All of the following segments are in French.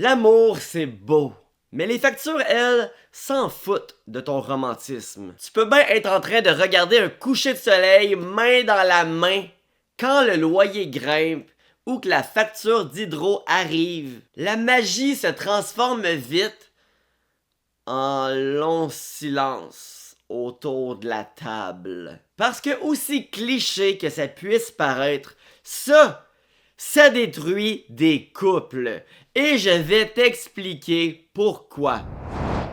L'amour, c'est beau. Mais les factures, elles, s'en foutent de ton romantisme. Tu peux bien être en train de regarder un coucher de soleil, main dans la main, quand le loyer grimpe ou que la facture d'hydro arrive. La magie se transforme vite en long silence autour de la table. Parce que aussi cliché que ça puisse paraître, ça détruit des couples. Et je vais t'expliquer pourquoi.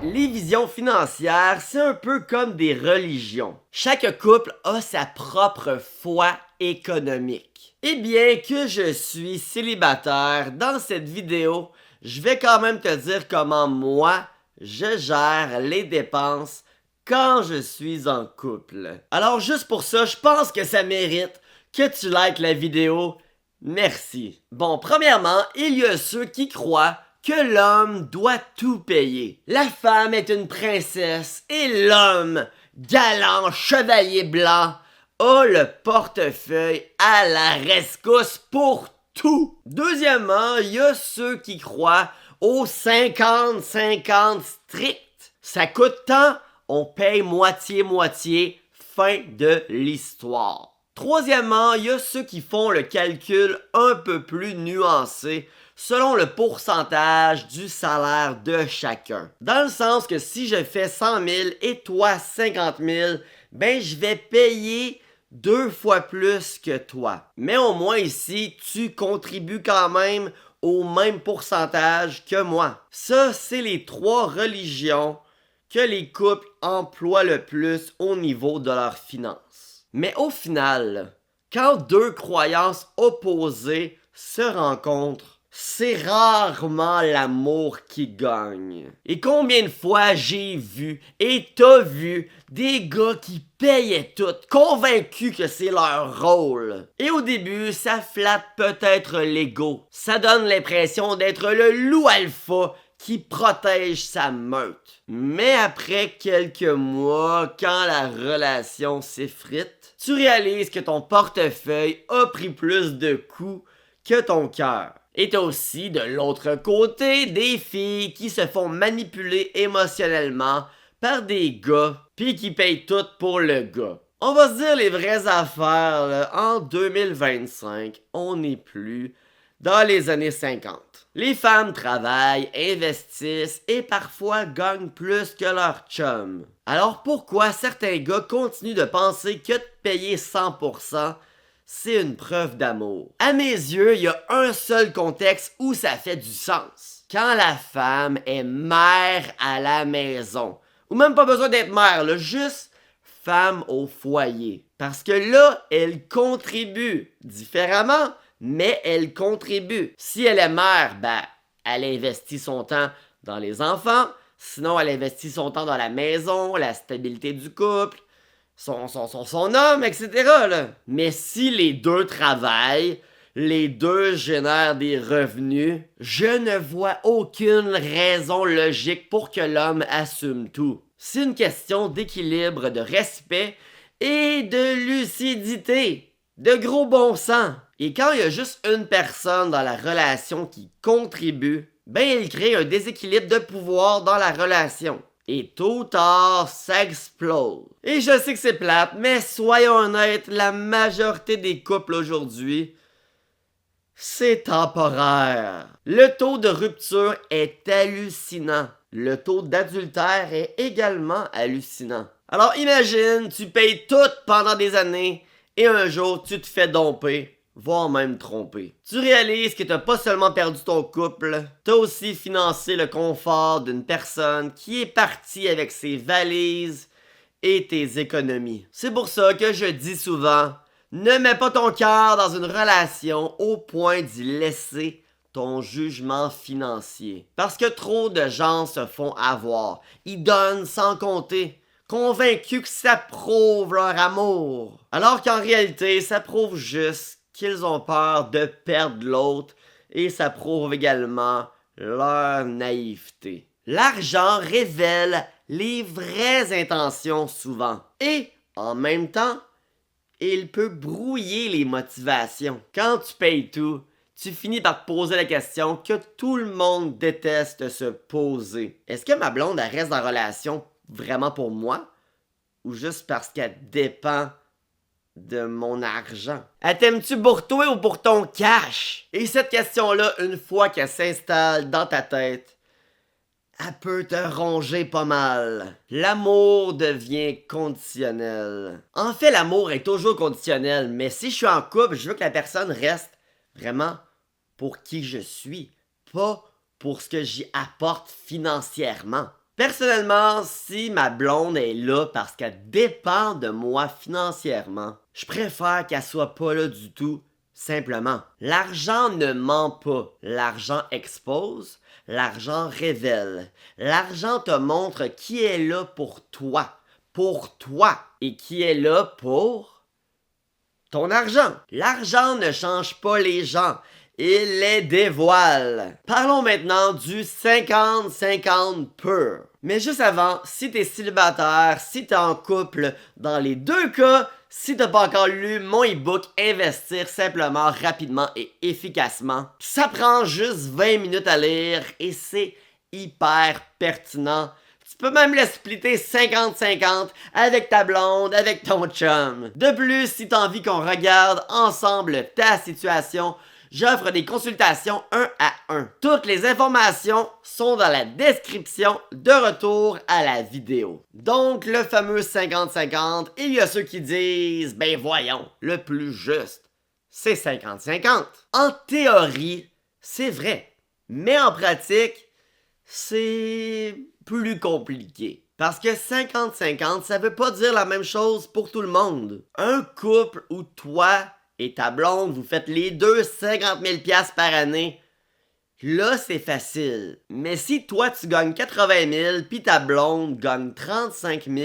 Les visions financières, c'est un peu comme des religions. Chaque couple a sa propre foi économique. Et bien que je suis célibataire, dans cette vidéo, je vais quand même te dire comment moi, je gère les dépenses quand je suis en couple. Alors juste pour ça, je pense que ça mérite que tu likes la vidéo. Merci. Bon, premièrement, il y a ceux qui croient que l'homme doit tout payer. La femme est une princesse et l'homme, galant chevalier blanc, a le portefeuille à la rescousse pour tout. Deuxièmement, il y a ceux qui croient au 50-50 strict. Ça coûte tant, on paye moitié-moitié, fin de l'histoire. Troisièmement, il y a ceux qui font le calcul un peu plus nuancé selon le pourcentage du salaire de chacun. Dans le sens que si je fais 100 000 et toi 50 000, ben je vais payer 2 fois plus que toi. Mais au moins ici, tu contribues quand même au même pourcentage que moi. Ça, c'est les 3 religions que les couples emploient le plus au niveau de leurs finances. Mais au final, quand 2 croyances opposées se rencontrent, c'est rarement l'amour qui gagne. Et combien de fois j'ai vu et t'as vu des gars qui payaient tout, convaincus que c'est leur rôle. Et au début, ça flatte peut-être l'ego. Ça donne l'impression d'être le loup alpha qui protège sa meute. Mais après quelques mois, quand la relation s'effrite, tu réalises que ton portefeuille a pris plus de coups que ton cœur. Et t'as aussi de l'autre côté des filles qui se font manipuler émotionnellement par des gars puis qui payent tout pour le gars. On va se dire les vraies affaires, là. En 2025, on n'est plus dans les années 50. Les femmes travaillent, investissent et parfois gagnent plus que leur chum. Alors pourquoi certains gars continuent de penser que de payer 100%, c'est une preuve d'amour? À mes yeux, il y a un seul contexte où ça fait du sens. Quand la femme est mère à la maison. Ou même pas besoin d'être mère, là, juste femme au foyer. Parce que là, elle contribue différemment, mais elle contribue. Si elle est mère, ben, elle investit son temps dans les enfants, sinon elle investit son temps dans la maison, la stabilité du couple, son homme, etc. là. Mais si les deux travaillent, les deux génèrent des revenus, je ne vois aucune raison logique pour que l'homme assume tout. C'est une question d'équilibre, de respect et de lucidité, de gros bon sens. Et quand il y a juste une personne dans la relation qui contribue, ben il crée un déséquilibre de pouvoir dans la relation. Et tôt ou tard, ça explose. Et je sais que c'est plate, mais soyons honnêtes, la majorité des couples aujourd'hui, c'est temporaire. Le taux de rupture est hallucinant. Le taux d'adultère est également hallucinant. Alors imagine, tu payes tout pendant des années et un jour tu te fais domper, voire même tromper. Tu réalises que t'as pas seulement perdu ton couple, t'as aussi financé le confort d'une personne qui est partie avec ses valises et tes économies. C'est pour ça que je dis souvent, ne mets pas ton cœur dans une relation au point d'y laisser ton jugement financier. Parce que trop de gens se font avoir. Ils donnent sans compter, convaincus que ça prouve leur amour. Alors qu'en réalité, ça prouve juste qu'ils ont peur de perdre l'autre et ça prouve également leur naïveté. L'argent révèle les vraies intentions souvent. Et, en même temps, il peut brouiller les motivations. Quand tu payes tout, tu finis par te poser la question que tout le monde déteste se poser. Est-ce que ma blonde, elle reste dans la relation vraiment pour moi? Ou juste parce qu'elle dépend de mon argent? Elle t'aime-tu pour toi ou pour ton cash? Et cette question-là, une fois qu'elle s'installe dans ta tête, elle peut te ronger pas mal. L'amour devient conditionnel. En fait, l'amour est toujours conditionnel, mais si je suis en couple, je veux que la personne reste vraiment pour qui je suis, pas pour ce que j'y apporte financièrement. Personnellement, si ma blonde est là parce qu'elle dépend de moi financièrement, je préfère qu'elle soit pas là du tout, simplement. L'argent ne ment pas. L'argent expose, l'argent révèle. L'argent te montre qui est là pour toi. Pour toi. Et qui est là pour ton argent. L'argent ne change pas les gens. Il les dévoile. Parlons maintenant du 50-50 pur. Mais juste avant, si t'es célibataire, si t'es en couple, dans les deux cas, si t'as pas encore lu mon e-book Investir simplement, rapidement et efficacement, ça prend juste 20 minutes à lire et c'est hyper pertinent. Tu peux même le splitter 50-50 avec ta blonde, avec ton chum. De plus, si t'as envie qu'on regarde ensemble ta situation, j'offre des consultations 1 à 1. Toutes les informations sont dans la description de retour à la vidéo. Donc, le fameux 50-50, il y a ceux qui disent, ben voyons, le plus juste, c'est 50-50. En théorie, c'est vrai. Mais en pratique, c'est plus compliqué. Parce que 50-50, ça veut pas dire la même chose pour tout le monde. Un couple où toi et ta blonde, vous faites les deux 50 000 $ par année, là, c'est facile. Mais si toi, tu gagnes 80 000 puis ta blonde gagne 35 000,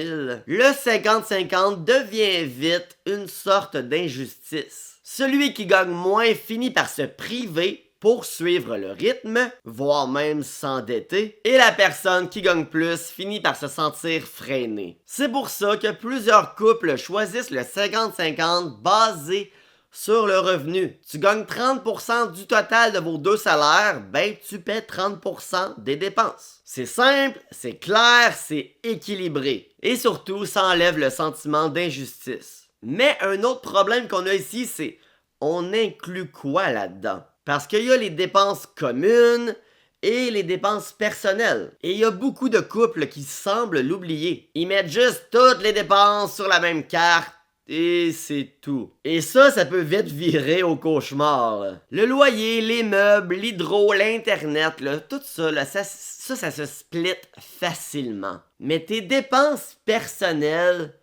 le 50-50 devient vite une sorte d'injustice. Celui qui gagne moins finit par se priver pour suivre le rythme, voire même s'endetter, et la personne qui gagne plus finit par se sentir freinée. C'est pour ça que plusieurs couples choisissent le 50-50 basé sur le revenu. Tu gagnes 30% du total de vos deux salaires, ben tu paies 30% des dépenses. C'est simple, c'est clair, c'est équilibré. Et surtout, ça enlève le sentiment d'injustice. Mais un autre problème qu'on a ici, c'est on inclut quoi là-dedans? Parce qu'il y a les dépenses communes et les dépenses personnelles. Et il y a beaucoup de couples qui semblent l'oublier. Ils mettent juste toutes les dépenses sur la même carte et c'est tout. Et ça peut vite virer au cauchemar. Là. Le loyer, les meubles, l'hydro, l'internet, là, tout ça, là, ça se split facilement. Mais tes dépenses personnelles,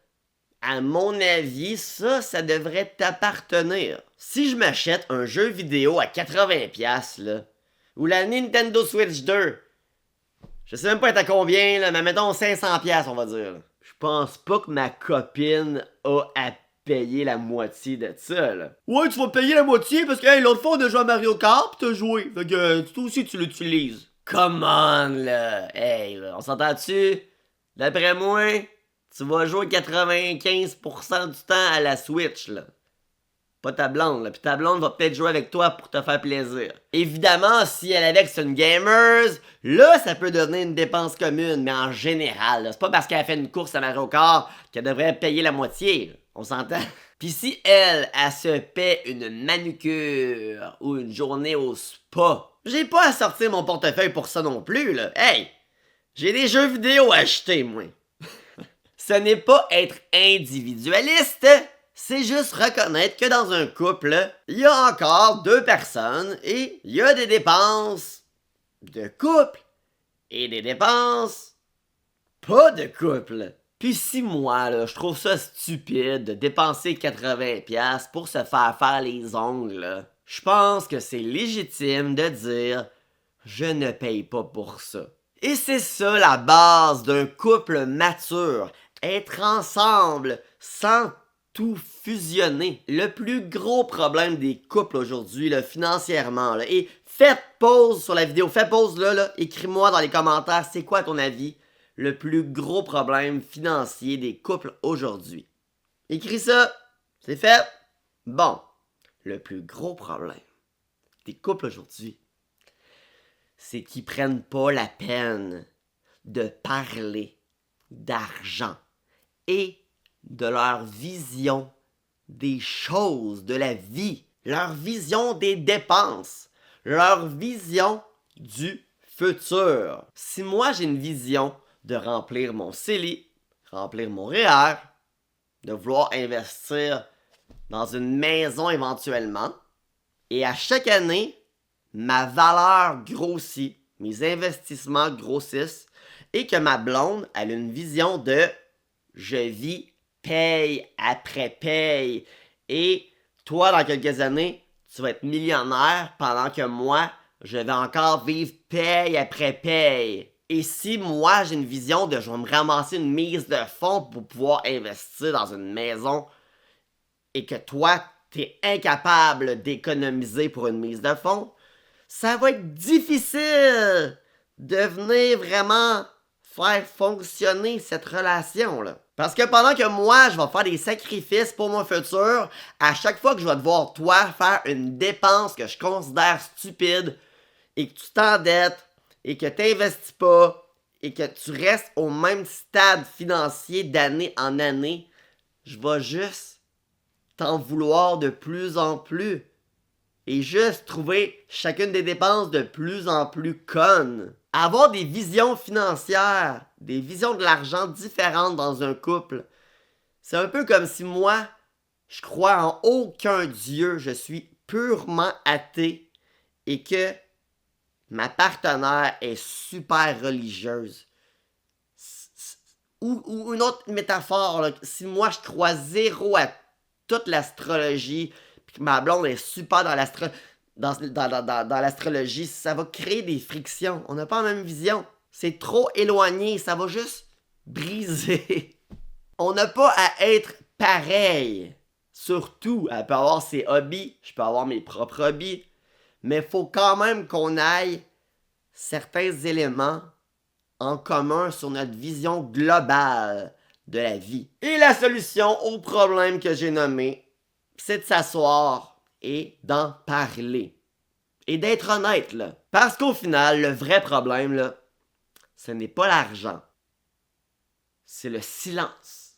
à mon avis, ça devrait t'appartenir. Si je m'achète un jeu vidéo à 80$, là, ou la Nintendo Switch 2, je sais même pas être à combien, là, mais mettons 500$, on va dire. Là. Je pense pas que ma copine a à payer la moitié de ça, là. Ouais, tu vas payer la moitié parce que hey, l'autre fois on a joué à Mario Kart pis t'as joué. Fait que toi aussi tu l'utilises. Come on, là. Hey, là, on s'entend-tu? D'après moi, tu vas jouer 95% du temps à la Switch, là. Pas ta blonde, là. Puis ta blonde va peut-être jouer avec toi pour te faire plaisir. Évidemment, si elle avec c'est une gamer, là, ça peut devenir une dépense commune. Mais en général, là, c'est pas parce qu'elle a fait une course à Mario Kart qu'elle devrait payer la moitié. Là. On s'entend? Puis si elle se paie une manucure ou une journée au spa, j'ai pas à sortir mon portefeuille pour ça non plus, là. Hey! J'ai des jeux vidéo à acheter, moi. Ce n'est pas être individualiste, c'est juste reconnaître que dans un couple, il y a encore deux personnes et il y a des dépenses de couple et des dépenses pas de couple. Puis si moi, là, je trouve ça stupide de dépenser 80$ pour se faire les ongles, là, je pense que c'est légitime de dire « je ne paye pas pour ça ». Et c'est ça la base d'un couple mature, être ensemble sans tout fusionner. Le plus gros problème des couples aujourd'hui, là, financièrement, là, et faites pause sur la vidéo, fais pause là, écris-moi dans les commentaires c'est quoi ton avis, le plus gros problème financier des couples aujourd'hui. Écris ça, c'est fait. Bon, le plus gros problème tes couples aujourd'hui, c'est qu'ils prennent pas la peine de parler d'argent et de leur vision des choses, de la vie, leur vision des dépenses, leur vision du futur. Si moi j'ai une vision de remplir mon CELI, remplir mon REER, de vouloir investir dans une maison éventuellement, et à chaque année, ma valeur grossit, mes investissements grossissent, et que ma blonde a une vision de je vis paye après paye, et toi dans quelques années, tu vas être millionnaire pendant que moi, je vais encore vivre paye après paye. Et si moi j'ai une vision de je vais me ramasser une mise de fonds pour pouvoir investir dans une maison et que toi t'es incapable d'économiser pour une mise de fonds, ça va être difficile de venir vraiment faire fonctionner cette relation-là. Parce que pendant que moi, je vais faire des sacrifices pour mon futur, à chaque fois que je vais devoir, toi, faire une dépense que je considère stupide, et que tu t'endettes, et que tu n'investis pas, et que tu restes au même stade financier d'année en année, je vais juste t'en vouloir de plus en plus. Et juste trouver chacune des dépenses de plus en plus connes. Avoir des visions financières, des visions de l'argent différentes dans un couple, c'est un peu comme si moi, je crois en aucun Dieu, je suis purement athée et que ma partenaire est super religieuse. Ou une autre métaphore, là, si moi je crois zéro à toute l'astrologie, puis que ma blonde est super dans l'astrologie, ça va créer des frictions. On n'a pas la même vision. C'est trop éloigné, ça va juste briser. On n'a pas à être pareil. Surtout, elle peut avoir ses hobbies, je peux avoir mes propres hobbies, mais il faut quand même qu'on aille certains éléments en commun sur notre vision globale de la vie. Et la solution au problème que j'ai nommé, c'est de s'asseoir et d'en parler. Et d'être honnête, là. Parce qu'au final, le vrai problème, là, ce n'est pas l'argent. C'est le silence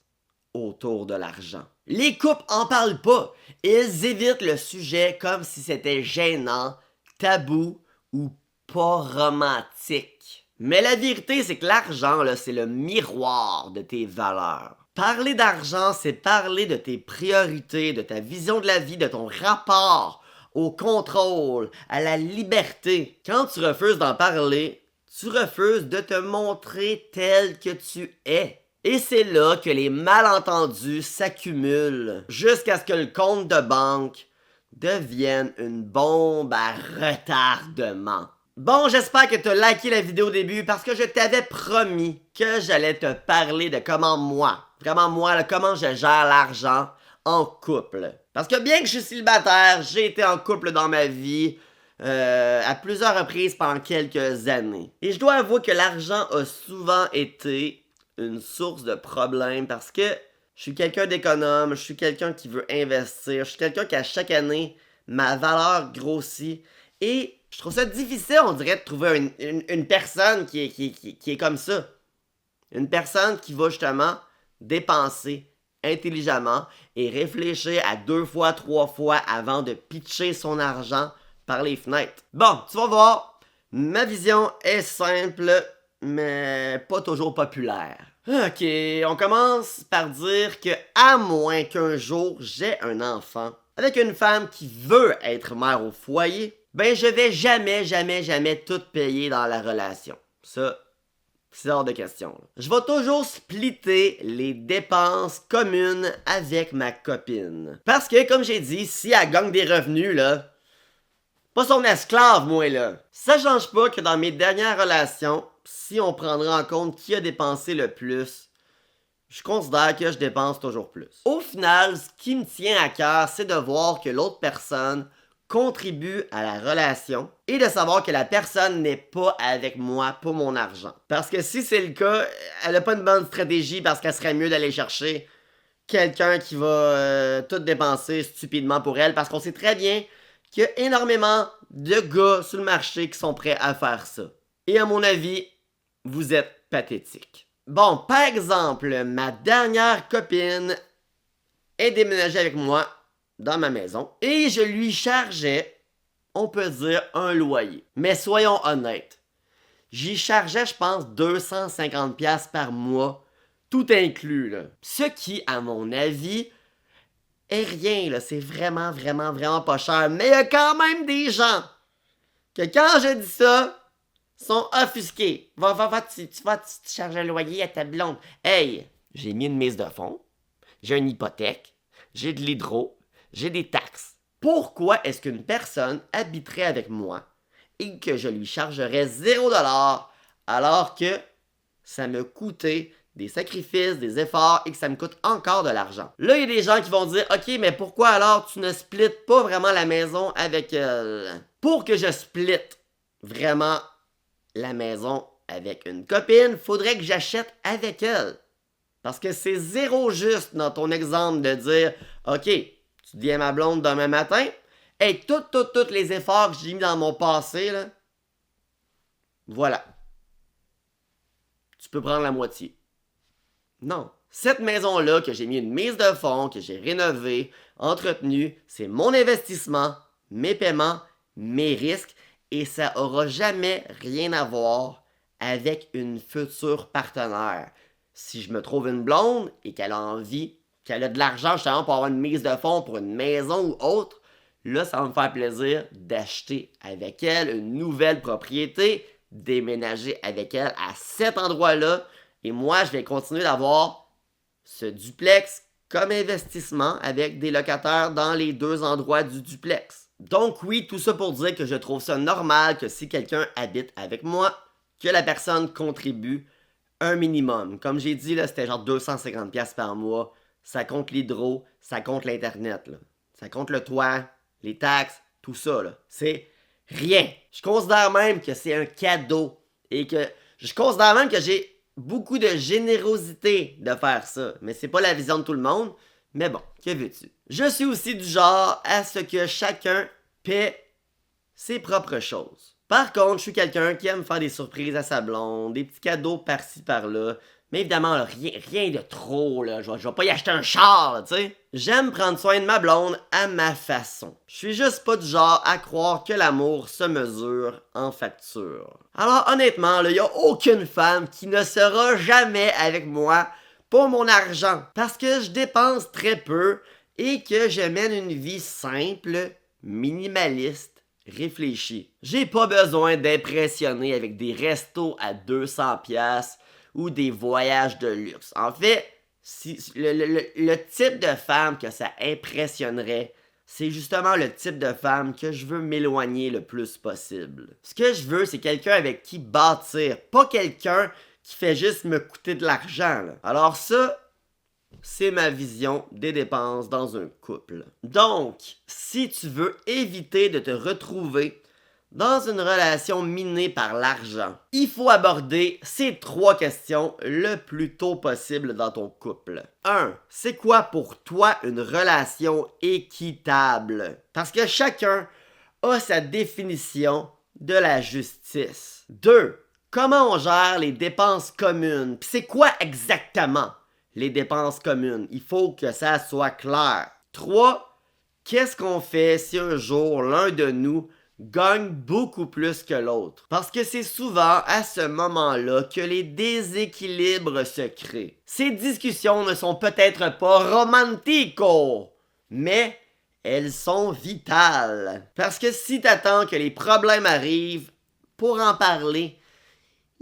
autour de l'argent. Les couples en parlent pas. Ils évitent le sujet comme si c'était gênant, tabou ou pas romantique. Mais la vérité, c'est que l'argent, là, c'est le miroir de tes valeurs. Parler d'argent, c'est parler de tes priorités, de ta vision de la vie, de ton rapport au contrôle, à la liberté. Quand tu refuses d'en parler, tu refuses de te montrer tel que tu es. Et c'est là que les malentendus s'accumulent jusqu'à ce que le compte de banque devienne une bombe à retardement. Bon, j'espère que tu as liké la vidéo au début parce que je t'avais promis que j'allais te parler de comment moi, vraiment moi, là, comment je gère l'argent en couple. Parce que bien que je suis célibataire, j'ai été en couple dans ma vie à plusieurs reprises pendant quelques années. Et je dois avouer que l'argent a souvent été une source de problème parce que je suis quelqu'un d'économe, je suis quelqu'un qui veut investir, je suis quelqu'un qui à chaque année, ma valeur grossit. Et je trouve ça difficile, on dirait, de trouver une personne qui est comme ça. Une personne qui va justement dépenser intelligemment et réfléchir à 2 fois, 3 fois avant de pitcher son argent par les fenêtres. Bon, tu vas voir, ma vision est simple, mais pas toujours populaire. Ok, on commence par dire que à moins qu'un jour j'ai un enfant avec une femme qui veut être mère au foyer, ben je vais jamais tout payer dans la relation. Ça, c'est hors de question. Je vais toujours splitter les dépenses communes avec ma copine. Parce que, comme j'ai dit, si elle gagne des revenus, là, pas son esclave, moi, là. Ça change pas que dans mes dernières relations, si on prendrait en compte qui a dépensé le plus, je considère que je dépense toujours plus. Au final, ce qui me tient à cœur, c'est de voir que l'autre personne contribue à la relation et de savoir que la personne n'est pas avec moi pour mon argent. Parce que si c'est le cas, elle n'a pas une bonne stratégie parce qu'elle serait mieux d'aller chercher quelqu'un qui va tout dépenser stupidement pour elle parce qu'on sait très bien qu'il y a énormément de gars sur le marché qui sont prêts à faire ça. Et à mon avis, vous êtes pathétique. Bon, par exemple, ma dernière copine est déménagée avec moi dans ma maison et je lui chargeais, on peut dire, un loyer. Mais soyons honnêtes, j'y chargeais, je pense, 250$ par mois, tout inclus, là. Ce qui, à mon avis, est rien, là. C'est vraiment, vraiment, vraiment pas cher. Mais il y a quand même des gens que quand je dis ça, sont offusqués. Tu charges un loyer à ta blonde. Hey, j'ai mis une mise de fonds, j'ai une hypothèque, j'ai de l'hydro, j'ai des taxes. Pourquoi est-ce qu'une personne habiterait avec moi et que je lui chargerais 0$ alors que ça me coûtait des sacrifices, des efforts et que ça me coûte encore de l'argent? Là, il y a des gens qui vont dire « Ok, mais pourquoi alors tu ne splits pas vraiment la maison avec elle? » Pour que je split vraiment la maison avec une copine, faudrait que j'achète avec elle. Parce que c'est zéro juste dans ton exemple de dire « Ok, tu deviens ma blonde demain matin. » Et tous les efforts que j'ai mis dans mon passé, là, voilà. Tu peux prendre la moitié. Non. Cette maison-là, que j'ai mis une mise de fonds, que j'ai rénovée, entretenue, c'est mon investissement, mes paiements, mes risques, et ça aura jamais rien à voir avec une future partenaire. Si je me trouve une blonde et qu'elle a envie, qu'elle a de l'argent justement pour avoir une mise de fonds pour une maison ou autre, là, ça va me faire plaisir d'acheter avec elle une nouvelle propriété, déménager avec elle à cet endroit-là, et moi, je vais continuer d'avoir ce duplex comme investissement avec des locataires dans les deux endroits du duplex. Donc oui, tout ça pour dire que je trouve ça normal que si quelqu'un habite avec moi, que la personne contribue un minimum. Comme j'ai dit, là, c'était genre 250$ par mois. Ça compte l'hydro, ça compte l'internet, là. Ça compte le toit, les taxes, tout ça, là. C'est rien. Je considère même que c'est un cadeau. Et que je considère même que j'ai beaucoup de générosité de faire ça. Mais c'est pas la vision de tout le monde. Mais bon, que veux-tu? Je suis aussi du genre à ce que chacun paie ses propres choses. Par contre, je suis quelqu'un qui aime faire des surprises à sa blonde, des petits cadeaux par-ci par-là. Mais évidemment, là, rien de trop, là. Je vais pas y acheter un char, là, tu sais. J'aime prendre soin de ma blonde à ma façon. Je suis juste pas du genre à croire que l'amour se mesure en facture. Alors honnêtement, il y a aucune femme qui ne sera jamais avec moi pour mon argent. Parce que je dépense très peu et que je mène une vie simple, minimaliste, réfléchie. J'ai pas besoin d'impressionner avec des restos à 200$ ou des voyages de luxe. En fait, le type de femme que ça impressionnerait, c'est justement le type de femme que je veux m'éloigner le plus possible. Ce que je veux, c'est quelqu'un avec qui bâtir, pas quelqu'un qui fait juste me coûter de l'argent, là. Alors ça, c'est ma vision des dépenses dans un couple. Donc, si tu veux éviter de te retrouver dans une relation minée par l'argent, il faut aborder ces 3 questions le plus tôt possible dans ton couple. 1. C'est quoi pour toi une relation équitable? Parce que chacun a sa définition de la justice. 2. Comment on gère les dépenses communes? Puis c'est quoi exactement les dépenses communes? Il faut que ça soit clair. 3. Qu'est-ce qu'on fait si un jour l'un de nous gagne beaucoup plus que l'autre? Parce que c'est souvent à ce moment-là que les déséquilibres se créent. Ces discussions ne sont peut-être pas romantico, mais elles sont vitales. Parce que si t'attends que les problèmes arrivent pour en parler,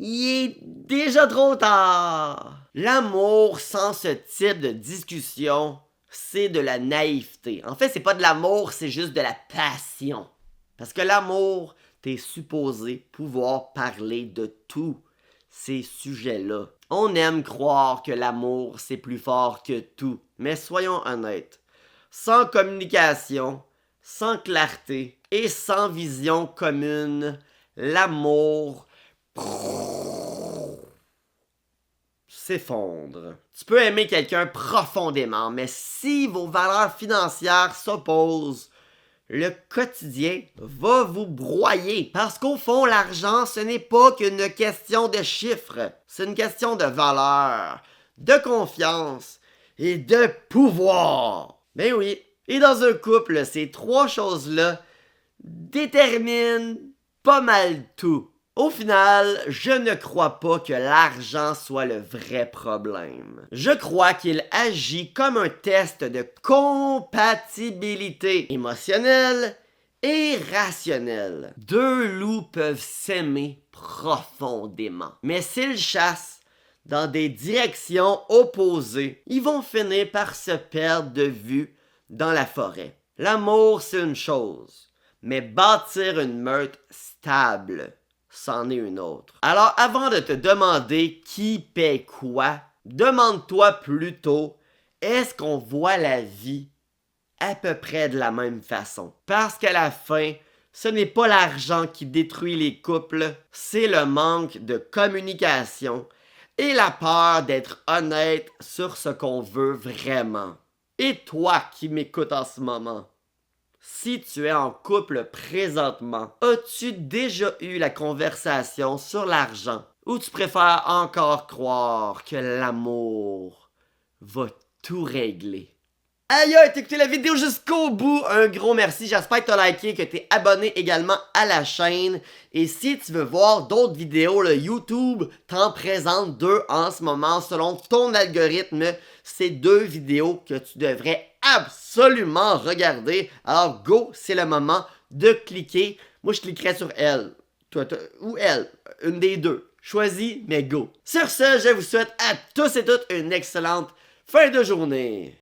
il est déjà trop tard. L'amour sans ce type de discussion, c'est de la naïveté. En fait, c'est pas de l'amour, c'est juste de la passion. Parce que l'amour, t'es supposé pouvoir parler de tous ces sujets-là. On aime croire que l'amour, c'est plus fort que tout. Mais soyons honnêtes. Sans communication, sans clarté et sans vision commune, l'amour s'effondre. Tu peux aimer quelqu'un profondément, mais si vos valeurs financières s'opposent, le quotidien va vous broyer. Parce qu'au fond, l'argent, ce n'est pas qu'une question de chiffres. C'est une question de valeur, de confiance et de pouvoir. Ben oui. Et dans un couple, ces trois choses-là déterminent pas mal tout. Au final, je ne crois pas que l'argent soit le vrai problème. Je crois qu'il agit comme un test de compatibilité émotionnelle et rationnelle. Deux loups peuvent s'aimer profondément, mais s'ils chassent dans des directions opposées, ils vont finir par se perdre de vue dans la forêt. L'amour, c'est une chose, mais bâtir une meute stable, c'en est une autre. Alors, avant de te demander qui paie quoi, demande-toi plutôt, est-ce qu'on voit la vie à peu près de la même façon? Parce qu'à la fin, ce n'est pas l'argent qui détruit les couples, c'est le manque de communication et la peur d'être honnête sur ce qu'on veut vraiment. Et toi qui m'écoutes en ce moment, si tu es en couple présentement, as-tu déjà eu la conversation sur l'argent ou tu préfères encore croire que l'amour va tout régler? Aïe, t'as écouté la vidéo jusqu'au bout, un gros merci, j'espère que t'as liké, que t'es abonné également à la chaîne, et si tu veux voir d'autres vidéos, le YouTube t'en présente deux en ce moment, selon ton algorithme, c'est deux vidéos que tu devrais absolument regarder, alors go, c'est le moment de cliquer, moi je cliquerai sur elle, toi, ou elle, une des deux, choisis, mais go. Sur ce, je vous souhaite à tous et toutes une excellente fin de journée.